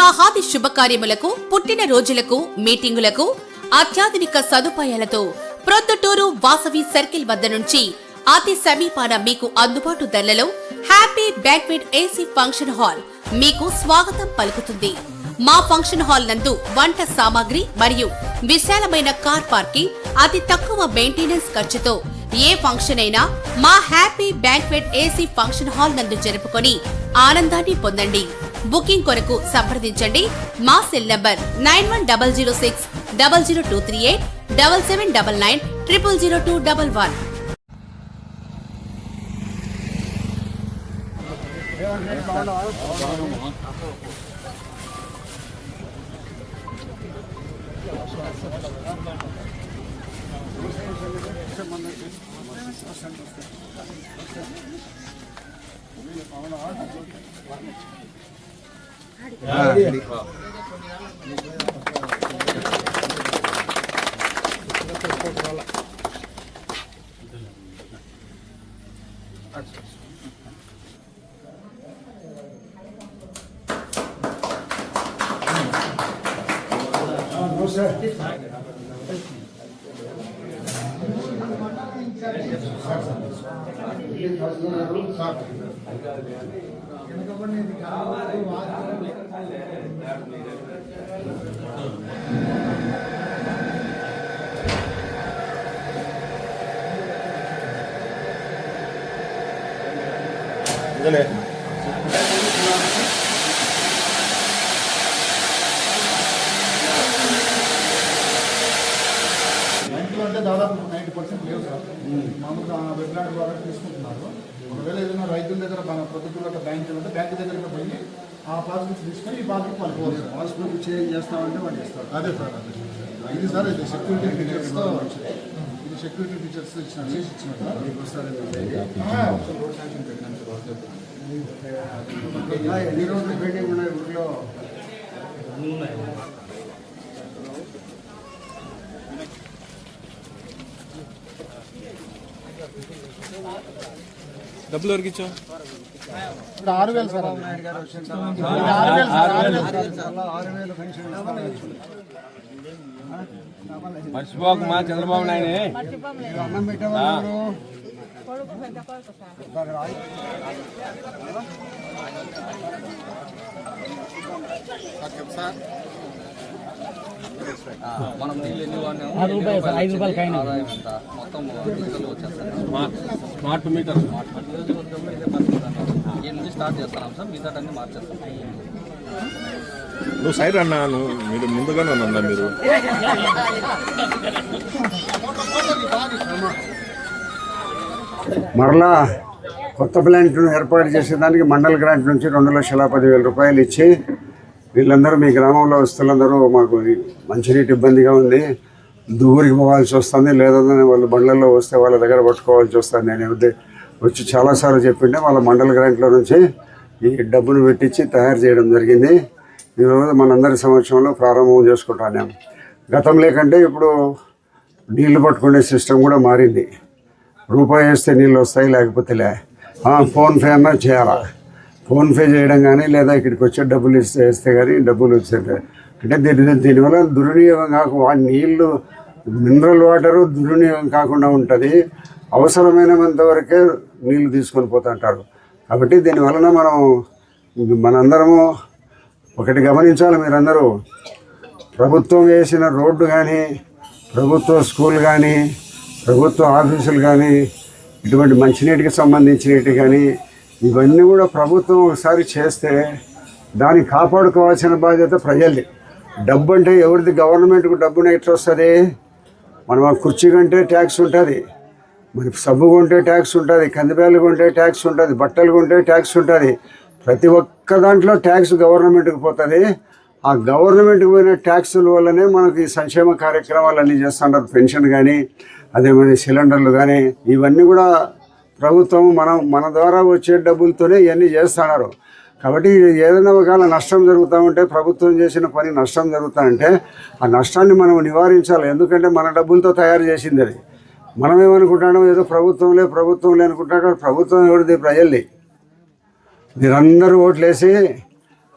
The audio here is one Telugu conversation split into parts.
వివాహాది శుభకార్యములకు, పుట్టిన రోజులకు, మీటింగులకు అత్యాధునిక సదుపాయాలతో ప్రొద్దుటూరు వాసవి సర్కిల్ వద్ద నుంచి అతి సమీపాన మీకు అందుబాటు ధరలలో happy banquet AC function hall మీకు స్వాగతం పలుకుతుంది. మా ఫంక్షన్ హాల్ నందు వంట సామాగ్రి మరియు విశాలమైన కార్ పార్కింగ్, అతి తక్కువ మెయింటెనెన్స్ ఖర్చుతో ఏ ఫంక్షన్ అయినా మా happy banquet AC function hall నందు జరుపుకొని ఆనందాన్ని పొందండి. బుకింగ్ కొరకు సంప్రదించండి. మా సెల్ నంబర్ 9100600238 7799 000211. అంటే దాదాపు 90% లేవు సార్. మామూలుగా వెబ్లాండ్ ద్వారా తీసుకుంటున్నారు. ఒకవేళ ఏదైనా రైతుల దగ్గర మన ప్రభుత్వంలో బ్యాంక్ ఉంటే బ్యాంక్ దగ్గరికి పోయి ఆ పాస్బుక్ తీసుకొని ఈ పాస్బుక్ పలుకోవాలి. పాస్బుక్ చేంజ్ చేస్తామంటే వాళ్ళు ఇస్తారు. అదే సార్, అదే ఇది సార్. ఇది సెక్యూరిటీ ఫీచర్స్తో, ఇది సెక్యూరిటీ ఫీచర్స్ ఇచ్చినట్టు ఎన్ని రోజులు పెండింగ్ ఉన్నాయి ఊళ్ళో? డబ్బులు ఎవరికి ఇచ్చావు? 6,000 సార్. 6,000 పెన్షన్ మర్చిపోకు మా చంద్రబాబు నాయుడు అన్నం పెట్టేవాళ్ళు. మనం ₹5 మొత్తం స్మార్ట్ మీటర్ ఈ నుంచి స్టార్ట్ చేస్తున్నాం సార్. మిగతా అన్ని మార్చేస్తాం. నువ్వు సైడ్ అన్నా, మీరు ముందుగానే ఉన్నా. మీరు మరలా కొత్త ప్లాంట్ను ఏర్పాటు చేసేదానికి మండల గ్రాంట్ నుంచి 2,10,000 రూపాయలు ఇచ్చి వీళ్ళందరూ మీ గ్రామంలో వస్తులందరూ మాకు మంచినీటి ఇబ్బందిగా ఉంది, దూరికి పోవాల్సి వస్తుంది, లేదని వాళ్ళు బండ్లలో వస్తే వాళ్ళ దగ్గర పట్టుకోవాల్సి వస్తుంది. నేను వచ్చి చాలాసార్లు చెప్పిండే వాళ్ళ మండల గ్రాంట్లో నుంచి ఈ డబ్బును పెట్టించి తయారు చేయడం జరిగింది. ఈరోజు మనందరి సమక్షంలో ప్రారంభం చేసుకుంటాను. గతంలో కంటే ఇప్పుడు నీళ్లు పట్టుకునే సిస్టమ్ కూడా మారింది. రూపాయి వేస్తే నీళ్ళు వస్తాయి, లేకపోతే ఫోన్పే అన్నా చేయాలా. ఫోన్పే చేయడం కానీ లేదా ఇక్కడికి వచ్చే డబ్బులు వేస్తే కానీ డబ్బులు వచ్చేది. అంటే దీనివల్ల దుర్వినియోగం నీళ్లు మినరల్ వాటరు దుర్వినియోగం కాకుండా ఉంటుంది. అవసరమైనంత వరకే నీళ్లు తీసుకొని పోతుంటారు. కాబట్టి దీనివలన మనందరము ఒకటి గమనించాలి. మీరందరూ ప్రభుత్వం వేసిన రోడ్డు కానీ, ప్రభుత్వ స్కూల్ కానీ, ప్రభుత్వ ఆఫీసులు కానీ, ఇటువంటి మంచినీటికి సంబంధించినవి కానీ ఇవన్నీ కూడా ప్రభుత్వం ఒకసారి చేస్తే దాన్ని కాపాడుకోవాల్సిన బాధ్యత ప్రజలది. డబ్బు అంటే ఎవరిది? గవర్నమెంట్కు డబ్బున ఎట్లా వస్తుంది? మనం ఆ కుర్చీ కొంటే ట్యాక్స్ ఉంటుంది, మరి సబ్బు కొంటే ట్యాక్స్ ఉంటుంది, కందిపేలు కొంటే ట్యాక్స్ ఉంటుంది, బట్టలు కొంటే ట్యాక్స్ ఉంటుంది. ప్రతి ఒక్క దాంట్లో ట్యాక్స్ గవర్నమెంట్కి పోతుంది. ఆ గవర్నమెంట్కి పోయిన ట్యాక్సుల వల్లనే మనకి సంక్షేమ కార్యక్రమాలు అన్నీ చేస్తుంటారు. పెన్షన్ కానీ, అదేమని సిలిండర్లు కానీ, ఇవన్నీ కూడా ప్రభుత్వం మన ద్వారా వచ్చే డబ్బులతోనే ఇవన్నీ చేస్తున్నారు. కాబట్టి ఏదైనా ఒకవేళ నష్టం జరుగుతూ ఉంటే, ప్రభుత్వం చేసిన పని నష్టం జరుగుతుందంటే ఆ నష్టాన్ని మనం నివారించాలి. ఎందుకంటే మన డబ్బులతో తయారు చేసింది అది. మనం ఏమనుకుంటాం, ఏదో ప్రభుత్వంలే అనుకుంటాం. ప్రభుత్వం ఎవరిది? ప్రజల్ది. మీరందరూ ఓట్లేసి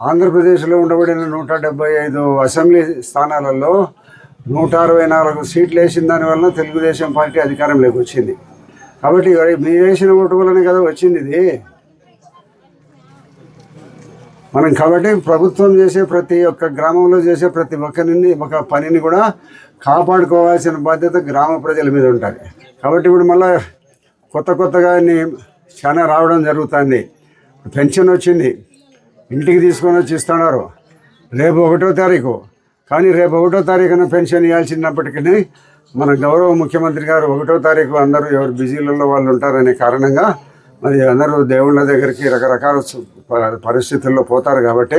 ఆంధ్రప్రదేశ్లో ఉండబడిన 175 అసెంబ్లీ స్థానాలలో 164 సీట్లు వేసిన దానివల్ల తెలుగుదేశం పార్టీ అధికారంలోకి వచ్చింది. కాబట్టి మీరు వేసిన ఓటు వల్లనే కదా వచ్చింది ఇది. మనం కాబట్టి ప్రభుత్వం చేసే ప్రతి ఒక్క గ్రామంలో చేసే ప్రతి ఒక్కరిని ఒక పనిని కూడా కాపాడుకోవాల్సిన బాధ్యత గ్రామ ప్రజల మీద ఉంటుంది. కాబట్టి ఇప్పుడు మళ్ళీ కొత్తగా చాలా రావడం జరుగుతుంది. పెన్షన్ వచ్చింది, ఇంటికి తీసుకొని వచ్చి ఇస్తున్నారు రేపు 1వ తారీఖు. కానీ రేపు 1వ తారీఖున పెన్షన్ ఇవ్వాల్సినప్పటికీ మన గౌరవ ముఖ్యమంత్రి గారు 1వ తారీఖు అందరూ ఎవరు బిజీలలో వాళ్ళు ఉంటారనే కారణంగా మరి అందరూ దేవుళ్ళ దగ్గరికి రకరకాల పరిస్థితుల్లో పోతారు. కాబట్టి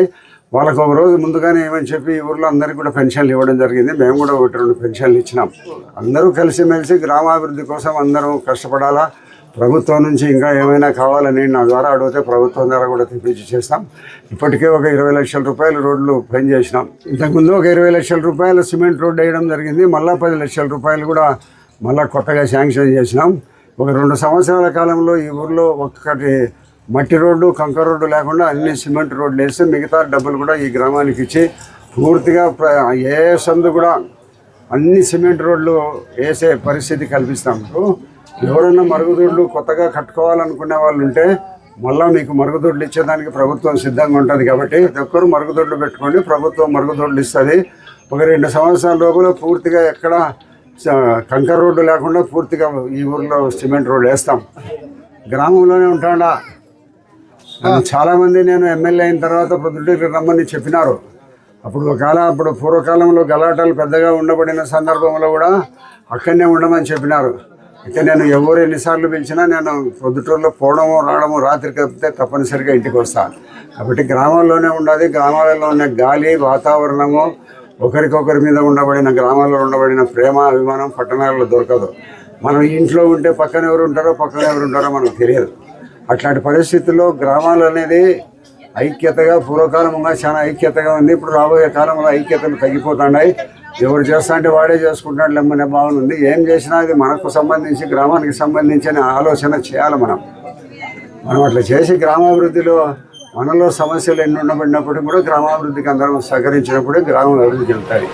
వాళ్ళకు ఒక రోజు ముందుగానే ఏమని చెప్పి ఈ ఊర్లో అందరికీ కూడా పెన్షన్లు ఇవ్వడం జరిగింది. మేము కూడా 1-2 పెన్షన్లు ఇచ్చినాం. అందరూ కలిసిమెలిసి గ్రామాభివృద్ధి కోసం అందరం కష్టపడాలా. ప్రభుత్వం నుంచి ఇంకా ఏమైనా కావాలని నా ద్వారా అడిగితే ప్రభుత్వం ద్వారా కూడా తెప్పించి చేస్తాం. ఇప్పటికే ఒక 20 లక్షల రూపాయలు రోడ్లు పని చేసినాం. ఇంతకుముందు ఒక 20 లక్షల రూపాయలు సిమెంట్ రోడ్డు వేయడం జరిగింది. మళ్ళీ 10 లక్షల రూపాయలు కూడా మళ్ళీ కొత్తగా శాంక్షన్ చేసినాం. ఒక 2 సంవత్సరాల కాలంలో ఈ ఊర్లో ఒక్కటి మట్టి రోడ్డు కంకర రోడ్డు లేకుండా అన్ని సిమెంట్ రోడ్లు వేసి మిగతా డబ్బులు కూడా ఈ గ్రామానికి ఇచ్చి పూర్తిగా ఏ సందు కూడా అన్ని సిమెంట్ రోడ్లు వేసే పరిస్థితి కల్పిస్తాం. ఎవరైనా మరుగుదొడ్లు కొత్తగా కట్టుకోవాలనుకునే వాళ్ళు ఉంటే మళ్ళీ మీకు మరుగుదొడ్లు ఇచ్చేదానికి ప్రభుత్వం సిద్ధంగా ఉంటుంది. కాబట్టి ప్రతి ఒక్కరు మరుగుదొడ్లు పెట్టుకోండి, ప్రభుత్వం మరుగుదొడ్లు ఇస్తుంది. ఒక 2 సంవత్సరాల లోపల పూర్తిగా ఎక్కడ కంకర రోడ్డు లేకుండా పూర్తిగా ఈ ఊర్లో సిమెంట్ రోడ్డు వేస్తాం. గ్రామంలోనే ఉంటాడా. చాలామంది నేను ఎమ్మెల్యే అయిన తర్వాత ప్రొద్దుటూరుకి రమ్మని చెప్పినారు. అప్పుడు పూర్వకాలంలో గలాటాలు పెద్దగా ఉండబడిన సందర్భంలో కూడా అక్కడనే ఉండమని చెప్పినారు. అయితే నేను ఎవరు ఎన్నిసార్లు పిలిచినా నేను ప్రొద్దుటూరులో పోవడము రావడము రాత్రి కలిపితే తప్పనిసరిగా ఇంటికి వస్తాను. కాబట్టి గ్రామాల్లోనే ఉండాలి. గ్రామాలలో ఉన్న గాలి వాతావరణము ఒకరికొకరి మీద ఉండబడిన గ్రామాల్లో ఉండబడిన ప్రేమ అభిమానం పట్టణాలలో దొరకదు. మనం ఇంట్లో ఉంటే పక్కన ఎవరు ఉంటారో మనకు తెలియదు. అట్లాంటి పరిస్థితుల్లో గ్రామాలు అనేది ఐక్యతగా పూర్వకాలంగా చాలా ఐక్యతగా ఉంది. ఇప్పుడు రాబోయే కాలంలో ఐక్యతలు తగ్గిపోతున్నాయి. ఎవరు చేస్తా అంటే వాడే చేసుకుంటాడు లెమ్మనే భావన ఉంది. ఏం చేసినా అది మనకు సంబంధించి గ్రామానికి సంబంధించిన ఆలోచన చేయాలి. మనం అట్లా చేసి గ్రామాభివృద్ధిలో మనలో సమస్యలు ఎన్ని ఉండబడినప్పుడు కూడా గ్రామాభివృద్ధికి అందరం సహకరించినప్పుడే గ్రామం అభివృద్ధి చెందుతాయి.